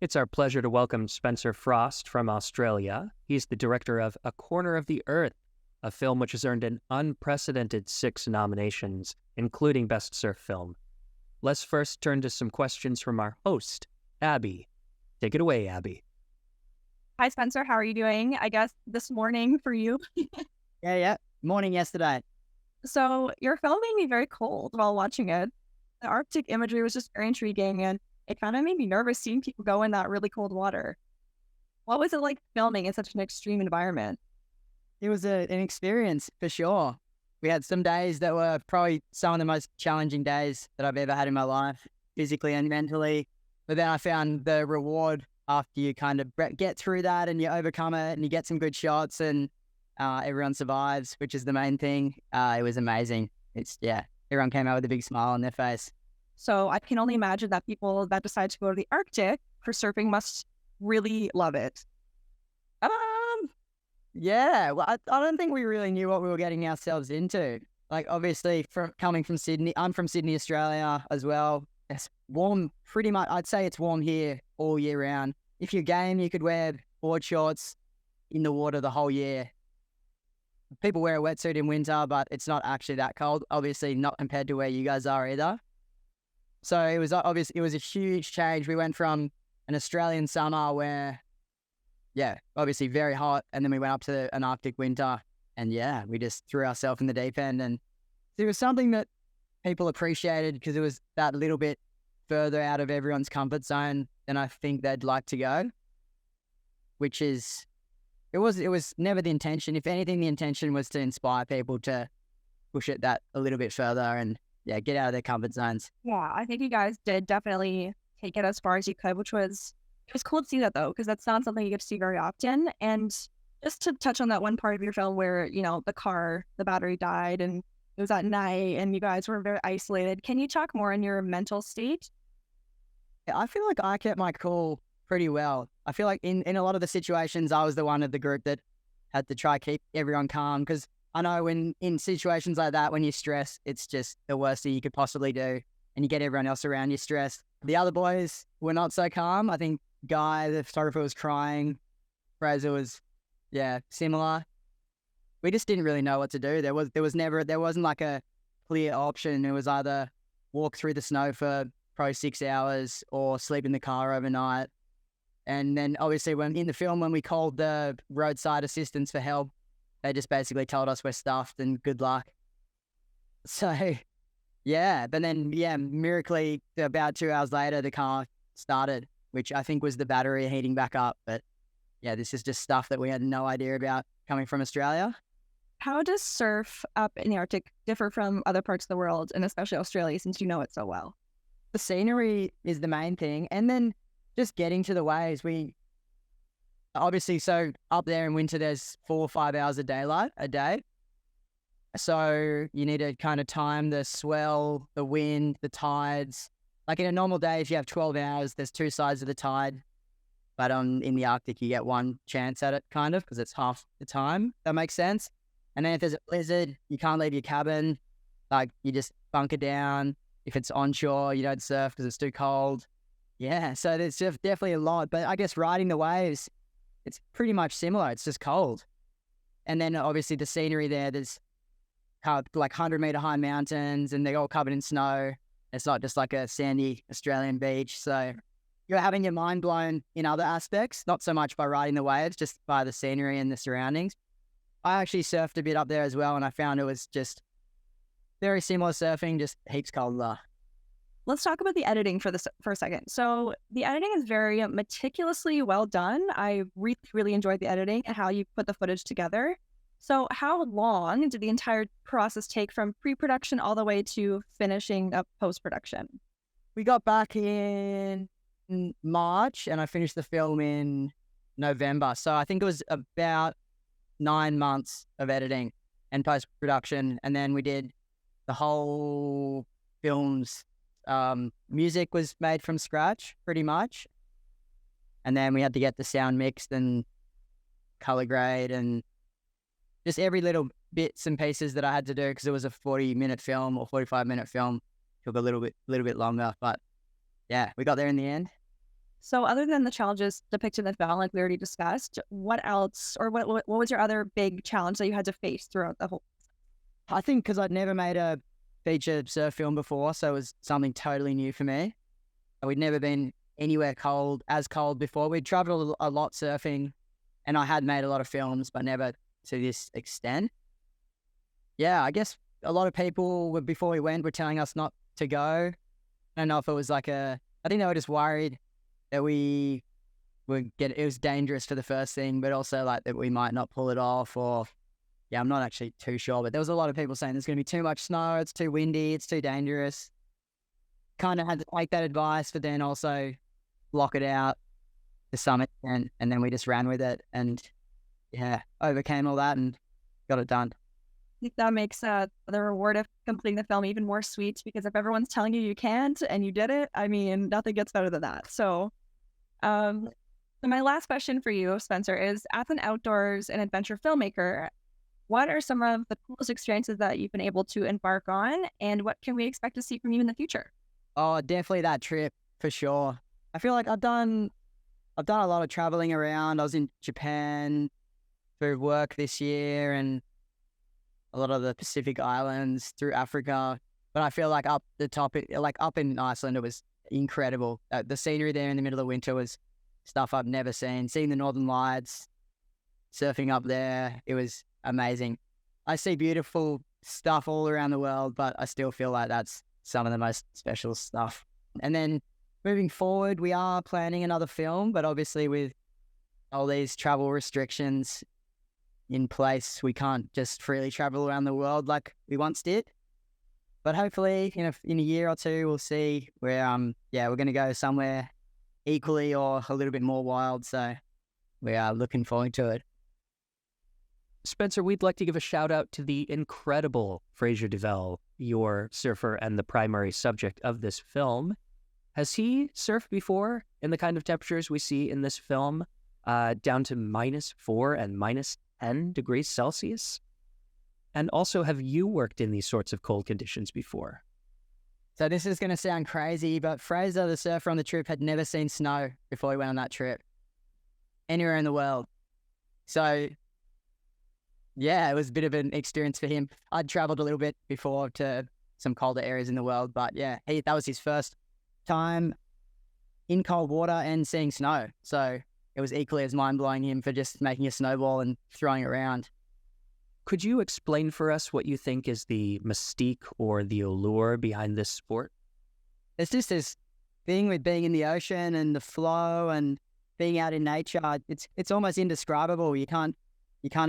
It's our pleasure to welcome Spencer Frost from Australia. He's the director of A Corner of the Earth, a film which has earned an unprecedented 6 nominations, including Best Surf Film. Let's first turn to some questions from our host, Abby. Take it away, Abby. Hi, Spencer. How are you doing? I guess this morning for you. Yeah. Morning yesterday. So your film made me very cold while watching it. The Arctic imagery was just very intriguing, and it kind of made me nervous seeing people go in that really cold water. What was it like filming in such an extreme environment? It was an experience for sure. We had some days that were probably some of the most challenging days that I've ever had in my life, physically and mentally. But then I found the reward after you kind of get through that and you overcome it and you get some good shots and everyone survives, which is the main thing. It was amazing. Everyone came out with a big smile on their face. So I can only imagine that people that decide to go to the Arctic for surfing must really love it. Yeah, well, I don't think we really knew what we were getting ourselves into. Like, obviously, coming from Sydney, I'm from Sydney, Australia as well. It's warm, pretty much. I'd say it's warm here all year round. If you're game, you could wear board shorts in the water the whole year. People wear a wetsuit in winter, but it's not actually that cold. Obviously, not compared to where you guys are either. So it was obvious. It was a huge change. We went from an Australian summer where, obviously very hot, and then we went up to an Arctic winter, and we just threw ourselves in the deep end. And it was something that people appreciated because it was that little bit further out of everyone's comfort zone than I think they'd like to go. Which is, it was never the intention. If anything, the intention was to inspire people to push it that a little bit further and get out of their comfort zones. Yeah, I think you guys did definitely take it as far as you could, which was, it was cool to see that though, because that's not something you get to see very often. And just to touch on that one part of your film where, the battery died and it was at night and you guys were very isolated. Can you talk more on your mental state? I feel like I kept my cool pretty well. I feel like in a lot of the situations, I was the one of the group that had to try keep everyone calm, because I know in situations like that, when you stress, it's just the worst thing you could possibly do, and you get everyone else around you stressed. The other boys were not so calm. I think Guy, the photographer, was crying. Fraser was, similar. We just didn't really know what to do. There wasn't like a clear option. It was either walk through the snow for probably 6 hours or sleep in the car overnight. And then obviously when we called the roadside assistance for help, they just basically told us we're stuffed and good luck. So, but then, miraculously, about 2 hours later, the car started, which I think was the battery heating back up. But this is just stuff that we had no idea about coming from Australia. How does surf up in the Arctic differ from other parts of the world, and especially Australia, since you know it so well? The scenery is the main thing. And then just getting to the waves, so up there in winter, there's 4 or 5 hours of daylight a day. So you need to kind of time the swell, the wind, the tides. Like in a normal day, if you have 12 hours, there's 2 sides of the tide. But in the Arctic, you get one chance at it, kind of, because it's half the time. That makes sense. And then if there's a blizzard, you can't leave your cabin. Like, you just bunker down. If it's onshore, you don't surf because it's too cold. Yeah, so there's definitely a lot. But I guess riding the waves, it's pretty much similar. It's just cold. And then obviously the scenery there's like 100-meter high mountains, and they're all covered in snow. It's not just like a sandy Australian beach. So you're having your mind blown in other aspects, not so much by riding the waves, just by the scenery and the surroundings. I actually surfed a bit up there as well, and I found it was just very similar surfing, just heaps colder. Let's talk about the editing for a second. So the editing is very meticulously well done. I really, really enjoyed the editing and how you put the footage together. So how long did the entire process take from pre-production all the way to finishing up post-production? We got back in March and I finished the film in November. So I think it was about 9 months of editing and post-production. And then we did the whole film's music was made from scratch, pretty much. And then we had to get the sound mixed and color grade and just every little bits and pieces that I had to do, because it was a 40-minute film or 45-minute film. Took a little bit longer, but we got there in the end. So other than the challenges depicted in the film, like we already discussed, what else, or what was your other big challenge that you had to face throughout the whole? I think because I'd never made a feature surf film before, so it was something totally new for me. We'd never been anywhere as cold before. We'd traveled a lot surfing, and I had made a lot of films, but never to this extent. Yeah, I guess a lot of people before we went were telling us not to go. I don't know if it was I think they were just worried that it was dangerous for the first thing, but also like that we might not pull it off, or yeah, I'm not actually too sure, but there was a lot of people saying there's going to be too much snow, it's too windy, it's too dangerous. Kind of had to take that advice, but then also block it out to some extent, and then we just ran with it and yeah, overcame all that and got it done. I think that makes the reward of completing the film even more sweet, because if everyone's telling you can't and you did it, I mean, nothing gets better than that. So, so my last question for you, Spencer, is as an outdoors and adventure filmmaker, what are some of the coolest experiences that you've been able to embark on, and what can we expect to see from you in the future? Oh, definitely that trip for sure. I feel like I've done a lot of traveling around. I was in Japan for work this year and a lot of the Pacific Islands through Africa. But I feel like up in Iceland, it was incredible. The scenery there in the middle of winter was stuff I've never seen. Seeing the Northern Lights, surfing up there, it was amazing. I see beautiful stuff all around the world, but I still feel like that's some of the most special stuff. And then moving forward, we are planning another film, but obviously with all these travel restrictions in place, we can't just freely travel around the world like we once did. But hopefully in a year or two, we'll see where we're going to go somewhere equally or a little bit more wild. So we are looking forward to it. Spencer, we'd like to give a shout out to the incredible Fraser DeVell, your surfer and the primary subject of this film. Has he surfed before in the kind of temperatures we see in this film, down to -4 and -10 degrees Celsius? And also, have you worked in these sorts of cold conditions before? So this is going to sound crazy, but Fraser, the surfer on the trip, had never seen snow before he went on that trip anywhere in the world. So yeah, it was a bit of an experience for him. I'd traveled a little bit before to some colder areas in the world, but yeah, that was his first time in cold water and seeing snow. So it was equally as mind-blowing him for just making a snowball and throwing it around. Could you explain for us what you think is the mystique or the allure behind this sport? It's just this thing with being in the ocean and the flow and being out in nature. It's almost indescribable. You can't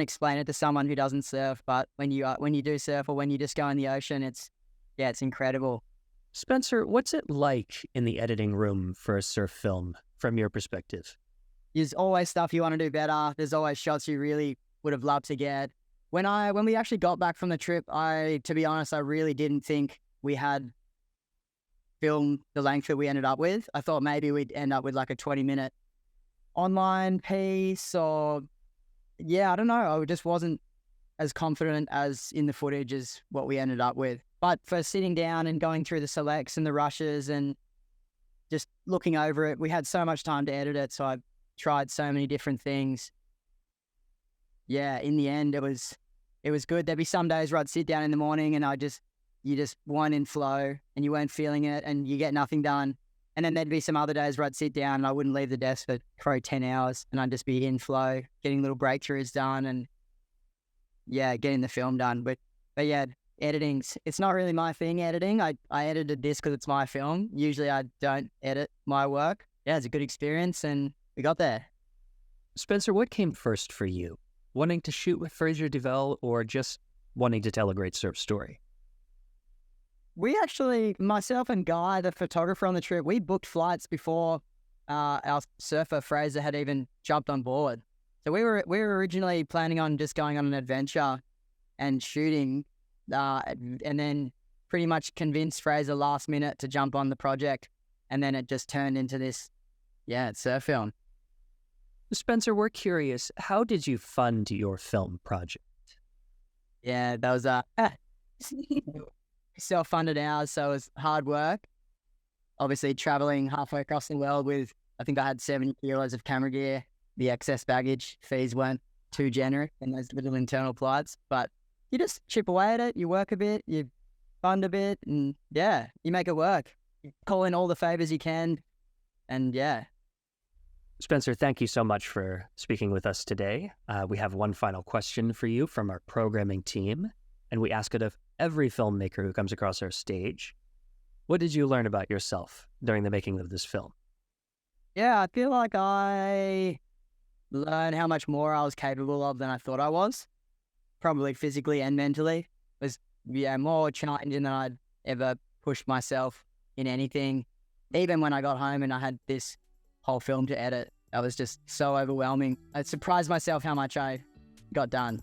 explain it to someone who doesn't surf, but when you do surf or when you just go in the ocean, it's incredible. Spencer, what's it like in the editing room for a surf film from your perspective? There's always stuff you want to do better. There's always shots you really would have loved to get. When we actually got back from the trip, to be honest, I really didn't think we had filmed the length that we ended up with. I thought maybe we'd end up with like a 20-minute online piece, or I don't know. I just wasn't as confident as in the footage as what we ended up with. But for sitting down and going through the selects and the rushes and just looking over it, we had so much time to edit it. So I tried so many different things. Yeah, in the end, it was good. There'd be some days where I'd sit down in the morning and you just weren't in flow and you weren't feeling it and you get nothing done. And then there'd be some other days where I'd sit down and I wouldn't leave the desk for probably 10 hours and I'd just be in flow, getting little breakthroughs done and getting the film done. But yeah, it's not really my thing, editing. I edited this because it's my film. Usually I don't edit my work. Yeah, it's a good experience and we got there. Spencer, what came first for you? Wanting to shoot with Fraser DeVell or just wanting to tell a great surf story? We actually, myself and Guy, the photographer on the trip, we booked flights before our surfer Fraser had even jumped on board. So we were originally planning on just going on an adventure and shooting, and then pretty much convinced Fraser last minute to jump on the project, and then it just turned into this, surf film. Spencer, we're curious, how did you fund your film project? Yeah, that was self-funded hours, so it was hard work. obviously traveling halfway across the world with, I think I had 70 kilos of camera gear. The excess baggage fees weren't too generous in those little internal flights, but you just chip away at it. You work a bit, you fund a bit, and yeah, you make it work. You call in all the favors you can, and yeah. Spencer, thank you so much for speaking with us today. We have one final question for you from our programming team, and we ask it of every filmmaker who comes across our stage. What did you learn about yourself during the making of this film? Yeah, I feel like I learned how much more I was capable of than I thought I was, probably physically and mentally. It was more challenging than I'd ever pushed myself in anything. Even when I got home and I had this whole film to edit, that was just so overwhelming. I surprised myself how much I got done.